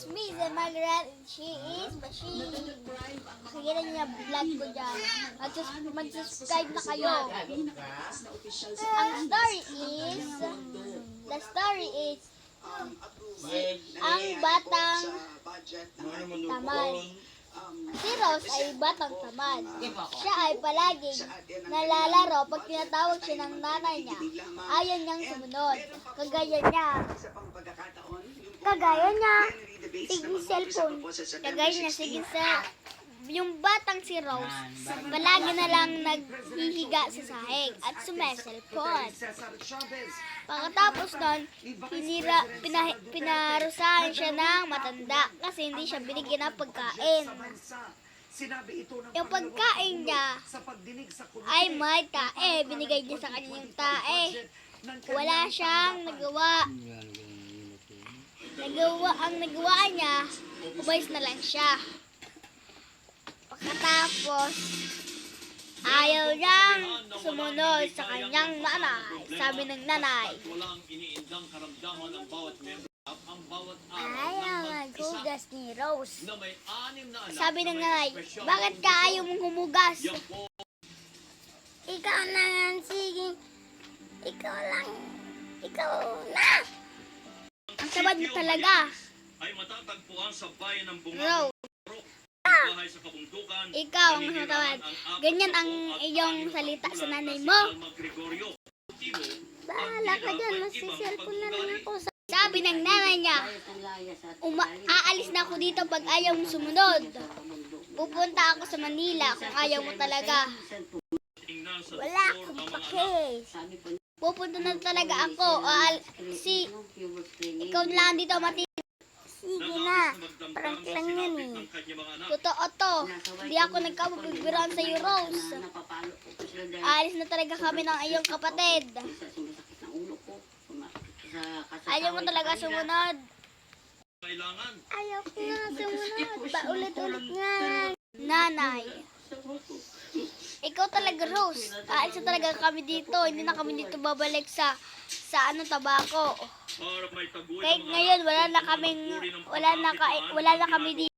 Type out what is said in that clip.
me, si Margaret, and she is machine. Nakikita niyo yung vlog ko dyan. Mag-subscribe na kayo. The story is, ang batang tamad. Si Rose ay batang tamad. Siya ay palaging nalalaro pag tinatawag siya ng nanay niya. Ayaw niyang sumunod. Kagaya niya, sige cellphone. Kagaya niya, sige sa... Yung batang si Rose, palagi na lang naghihiga sa sahig at sumeselfon. Pagkatapos nun, pinarusahan siya ng matanda kasi hindi siya binigyan ng pagkain. Yung pagkain niya ay may tae. Binigay niya sa kanya yung tae. Wala siyang nagawa. Ang nagawa niya, umayos na lang siya. Pagkatapos, ayaw niyang sumunod sa kanyang nanay. Sabi ng nanay, ayaw maghugas ni Rose. Sabi ng nanay, bakit ka ayaw mong humugas? Ikaw na yan, sige. Ikaw na. Ang sabad mo talaga. Rose. Ikaw ang matawad. Ganyan ang iyong salita sa nanay mo. Bahala ka dyan. Masiselfon na lang ako. Sabi ng nanay niya, aalis na ako dito pag ayaw mo sumunod. Pupunta ako sa Manila kung ayaw mo talaga. Wala akong pake. Pupunta na talaga ako. Ikaw lang dito mati. Sige na, prank lang yan eh. Totoo to, hindi ako nagkapapagbiran sa iyo, Rose. Alis na talaga kami ng iyong kapatid. Ayaw mo talaga sumunod. Ayaw ko nga sumunod, paulit-ulit nga. Nanay, ikaw talaga, Rose. Aalis na talaga kami dito, hindi na kami dito babalik sa tabako. Kahit ngayon wala na kami dito.